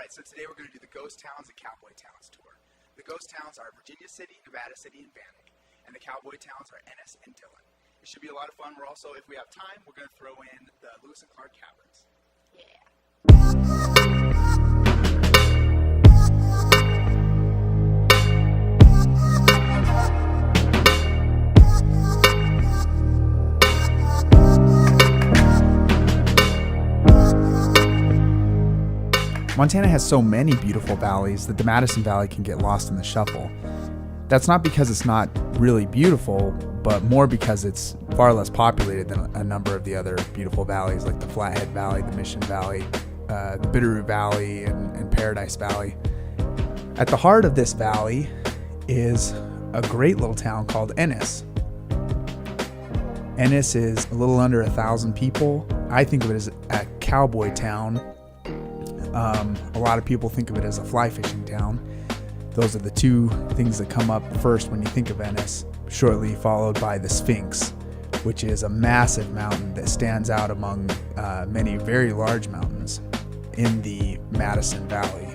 right, so today we're going to do the Ghost Towns and Cowboy Towns tour. The ghost towns are Virginia City, Nevada City, and Bannack, and the cowboy towns are Ennis and Dillon. It should be a lot of fun. We're also, if we have time, we're going to throw in the Lewis and Clark Caverns. Yeah. Montana has so many beautiful valleys that the Madison Valley can get lost in the shuffle. That's not because it's not really beautiful, but more because it's far less populated than a number of the other beautiful valleys like the Flathead Valley, the Mission Valley, the Bitterroot Valley, and Paradise Valley. At the heart of this valley is a great little town called Ennis. Ennis is a little under 1,000 people. I think of it as a cowboy town. A lot of people think of it as a fly fishing town. Those are the two things that come up first when you think of Ennis, shortly followed by the Sphinx, which is a massive mountain that stands out among many very large mountains in the Madison Valley.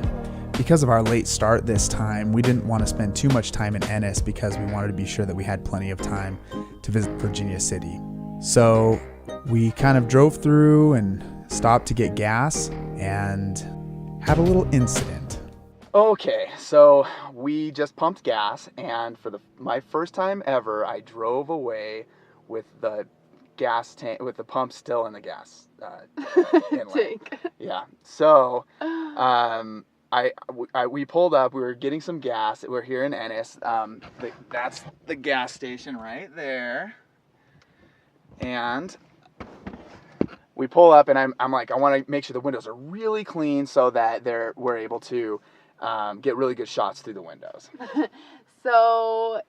Because of our late start this time, we didn't want to spend too much time in Ennis because we wanted to be sure that we had plenty of time to visit Virginia City. So we kind of drove through and stopped to get gas and had a little incident. Okay, so we just pumped gas, and for my first time ever, I drove away with the gas tank, with the pump still in the gas inlet. Yeah. So, we pulled up. We were getting some gas. We're here in Ennis. That's the gas station right there, and we pull up, and I'm like, I want to make sure the windows are really clean so that we're able to get really good shots through the windows. So,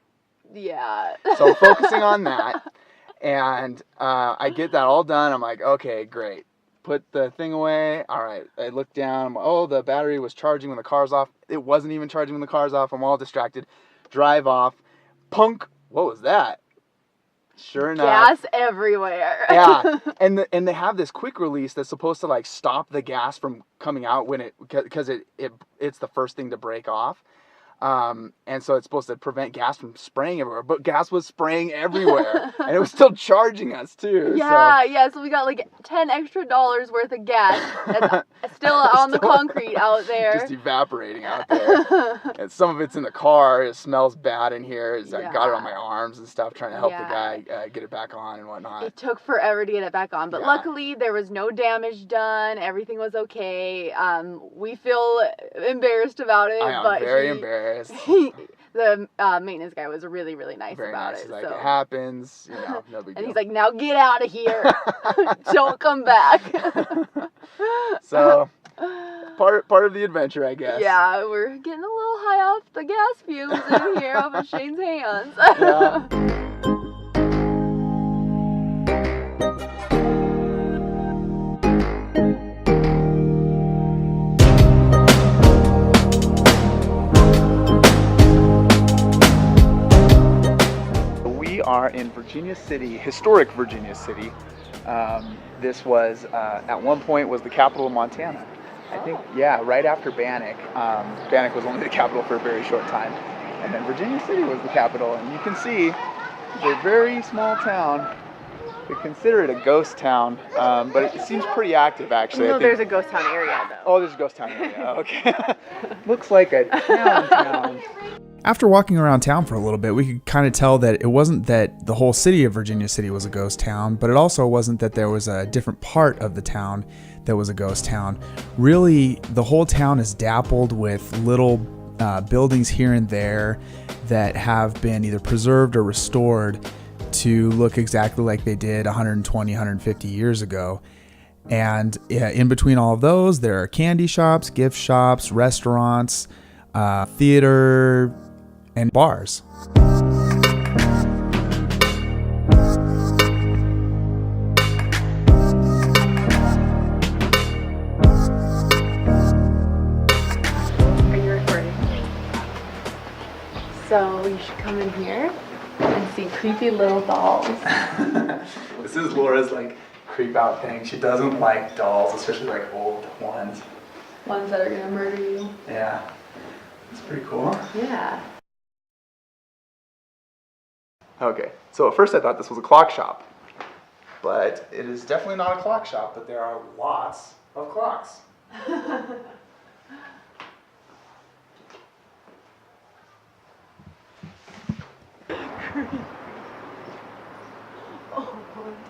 yeah. So focusing on that, and I get that all done. I'm like, okay, great. Put the thing away. All right. I look down. Oh, the battery was charging when the car's off. It wasn't even charging when the car's off. I'm all distracted. Drive off. Punk. What was that? Sure enough. Gas everywhere. Yeah, and they have this quick release that's supposed to like stop the gas from coming out when because it's the first thing to break off, and so it's supposed to prevent gas from spraying everywhere. But gas was spraying everywhere, and it was still charging us too. Yeah. So we got like $10 extra worth of gas that's still on the concrete out there, just evaporating out there. And some of it's in the car. It smells bad in here. I got it on my arms and stuff, trying to help the guy get it back on and whatnot. It took forever to get it back on, but luckily there was no damage done. Everything was okay. We feel embarrassed about it. I am very embarrassed. The maintenance guy was really, really nice about it. He's like, it happens, no big deal. And he's like, now get out of here. Don't come back. So, part of the adventure, I guess. Yeah, we're getting a little high off the gas fumes in here off of Shane's hands. Yeah. Are in Virginia City, historic Virginia City. This was at one point was the capital of Montana. I think, right after Bannack. Bannack was only the capital for a very short time, and then Virginia City was the capital. And you can see it's a very small town. We consider it a ghost town, but it seems pretty active actually. No, there's a ghost town area though. Oh, there's a ghost town area. Okay. Looks like a town. After walking around town for a little bit, we could kind of tell that it wasn't that the whole city of Virginia City was a ghost town, but it also wasn't that there was a different part of the town that was a ghost town. Really, the whole town is dappled with little buildings here and there that have been either preserved or restored to look exactly like they did 120, 150 years ago. And in between all of those, there are candy shops, gift shops, restaurants, theater, and bars. Are you recording? So you should come in here and see creepy little dolls. This is Laura's like creep out thing. She doesn't like dolls, especially like old ones. Ones that are gonna murder you. Yeah. It's pretty cool. Yeah. Okay, so at first I thought this was a clock shop, but it is definitely not a clock shop, but there are lots of clocks. Oh,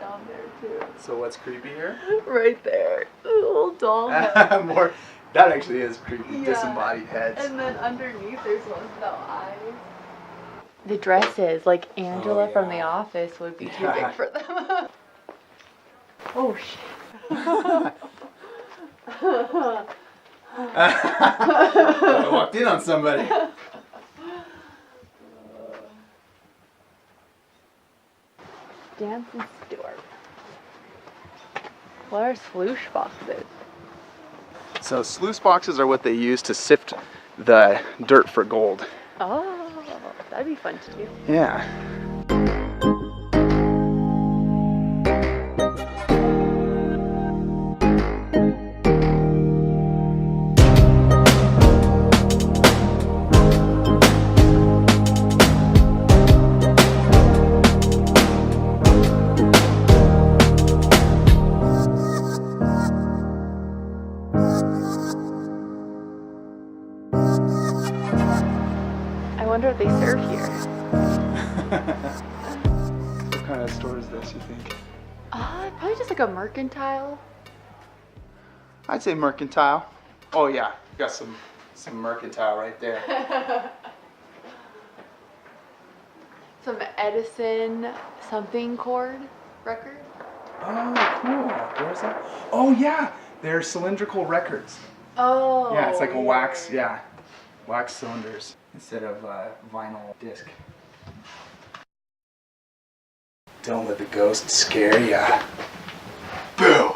down there too. So what's creepy here? Right there. The little doll head. More, that actually is creepy, Yeah. disembodied heads. And then underneath there's ones without eyes. The dresses, like Angela Oh, from The yeah. Office, would be too Yeah. big for them. Oh shit. I walked in on somebody. Dancing store. What are sloosh boxes? So sluice boxes are what they use to sift the dirt for gold. Oh, that'd be fun to do. Yeah. I wonder what they serve here. What kind of store is this, you think? Probably just like a mercantile. I'd say mercantile. Oh yeah, got some mercantile right there. Some Edison something cord record. Oh, cool. Where's that? Oh yeah, they're cylindrical records. Oh. Yeah, it's like a wax, wax cylinders instead of vinyl disc. Don't let the ghost scare ya. Boo!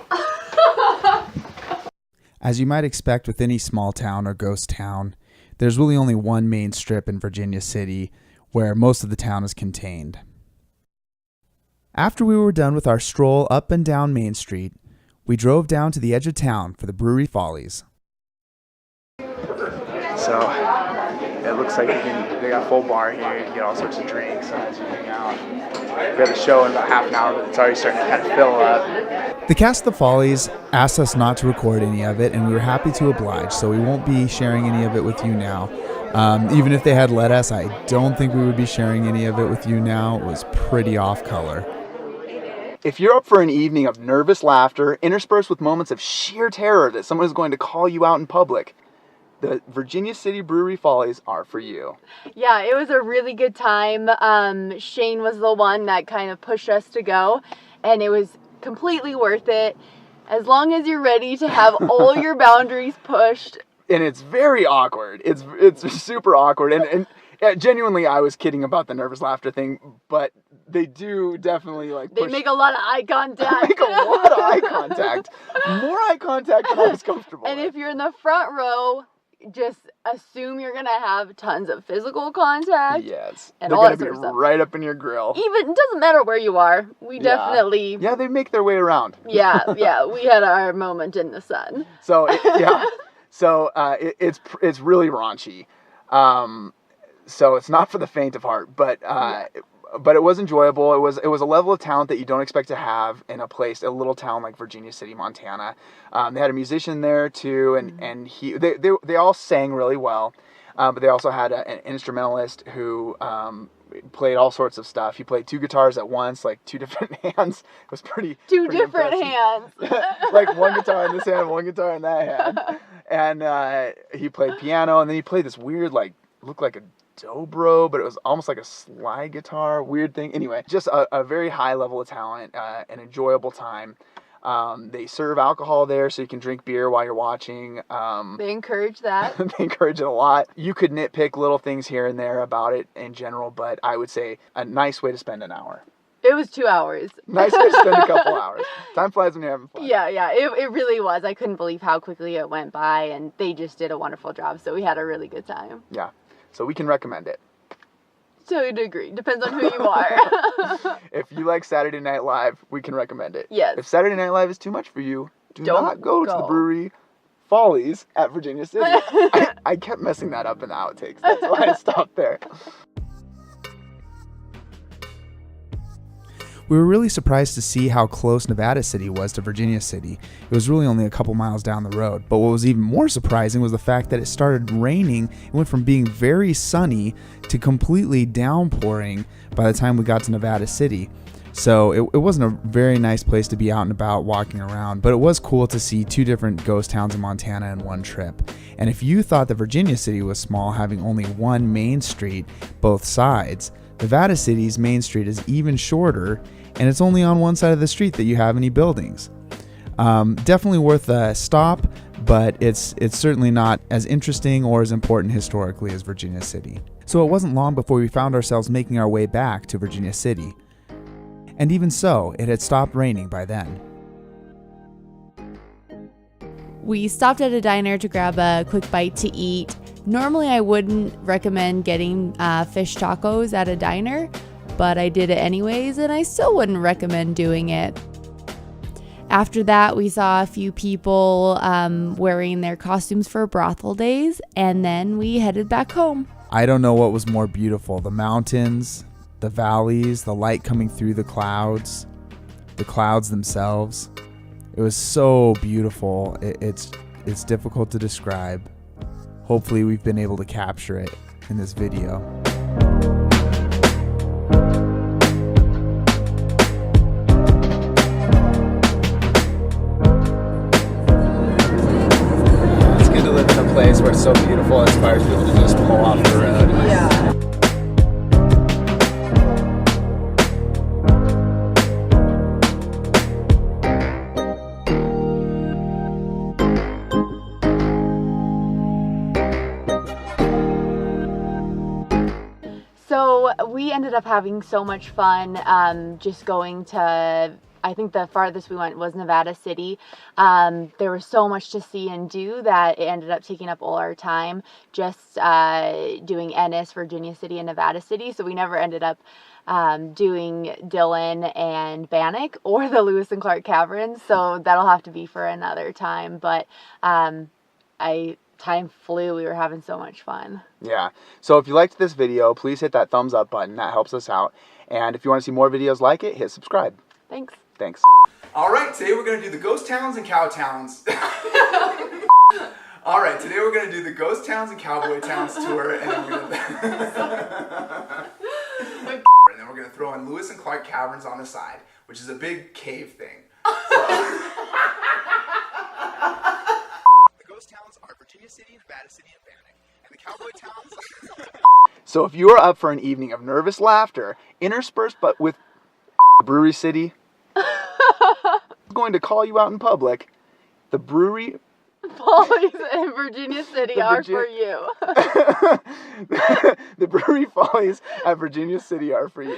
As you might expect with any small town or ghost town, there's really only one main strip in Virginia City where most of the town is contained. After we were done with our stroll up and down Main Street, we drove down to the edge of town for the Brewery Follies. So, it looks like they got a full bar here. You can get all sorts of drinks as you hang out. We have a show in about half an hour, but it's already starting to kind of fill up. The cast of the Follies asked us not to record any of it, and we were happy to oblige, so we won't be sharing any of it with you now. Even if they had let us, I don't think we would be sharing any of it with you now. It was pretty off color. If you're up for an evening of nervous laughter, interspersed with moments of sheer terror that someone is going to call you out in public, the Virginia City Brewery Follies are for you. Yeah, it was a really good time. Shane was the one that kind of pushed us to go, and it was completely worth it. As long as you're ready to have all your boundaries pushed. And it's very awkward. It's super awkward. And genuinely, I was kidding about the nervous laughter thing, but they do definitely like push. They make a lot of eye contact. Make a lot of eye contact. More eye contact than I was comfortable And with. if you're in the front row, just assume you're gonna have tons of physical contact. Yes. And They're all going that to be sort of stuff. right up in your grill. Even, it doesn't matter where you are. We definitely, Yeah, they make their way around. yeah, we had our moment in the sun. So, it's really raunchy. So it's not for the faint of heart, but it was enjoyable. It was a level of talent that you don't expect to have in a little town like Virginia City, Montana. They had a musician there too, and they all sang really well. But they also had an instrumentalist who played all sorts of stuff. He played two guitars at once, like two different hands. It was pretty Different impressive. hands. Like one guitar in this hand, one guitar in that hand. And he played piano, and then he played this weird, looked like a dobro, but it was almost like a slide guitar, weird thing. Anyway, just a very high level of talent, an enjoyable time. They serve alcohol there, so you can drink beer while you're watching. They encourage that. They encourage it a lot. You could nitpick little things here and there about it in general, but I would say a nice way to spend an hour. It was 2 hours. Nice way to spend a couple hours. Time flies when you're having fun. Yeah, it really was. I couldn't believe how quickly it went by, and they just did a wonderful job, so we had a really good time. Yeah. So we can recommend it. To a degree. Depends on who you are. If you like Saturday Night Live, we can recommend it. Yes. If Saturday Night Live is too much for you, do Don't not go to the go. Brewery Follies at Virginia City. I kept messing that up in the outtakes. That's why I stopped there. We were really surprised to see how close Nevada City was to Virginia City. It was really only a couple miles down the road. But what was even more surprising was the fact that it started raining. It went from being very sunny to completely downpouring by the time we got to Nevada City. So it wasn't a very nice place to be out and about walking around, but it was cool to see two different ghost towns in Montana in one trip. And if you thought that Virginia City was small, having only one main street, both sides, Nevada City's main street is even shorter, and it's only on one side of the street that you have any buildings. Definitely worth a stop, but it's certainly not as interesting or as important historically as Virginia City. So it wasn't long before we found ourselves making our way back to Virginia City. And even so, it had stopped raining by then. We stopped at a diner to grab a quick bite to eat. Normally I wouldn't recommend getting fish tacos at a diner, but I did it anyways, and I still wouldn't recommend doing it. After that, we saw a few people wearing their costumes for brothel days, and then we headed back home. I don't know what was more beautiful, the mountains, the valleys, the light coming through the clouds themselves. It was so beautiful. It's difficult to describe. Hopefully we've been able to capture it in this video. It's good to live in a place where it's so beautiful it inspires people to just pull off the road. Yeah. So we ended up having so much fun just going to, I think the farthest we went was Nevada City. There was so much to see and do that it ended up taking up all our time just doing Ennis, Virginia City, and Nevada City. So we never ended up doing Dillon and Bannack or the Lewis and Clark Caverns. So that'll have to be for another time. But time flew. We were having so much fun. Yeah. So if you liked this video, please hit that thumbs up button. That helps us out. And if you want to see more videos like it, hit subscribe. Thanks. Thanks. All right, today we're going to do the ghost towns and cow towns. All right, today we're going to do the ghost towns and cowboy towns tour, and then we're going to throw in Lewis and Clark Caverns on the side, which is a big cave thing. The ghost towns are Virginia City, Nevada City, and Bannack, and the cowboy towns. So if you are up for an evening of nervous laughter, interspersed but with Brewery City, I'm going to call you out in public. The Brewery Follies in Virginia City are for you. The Brewery Follies at Virginia City are for you.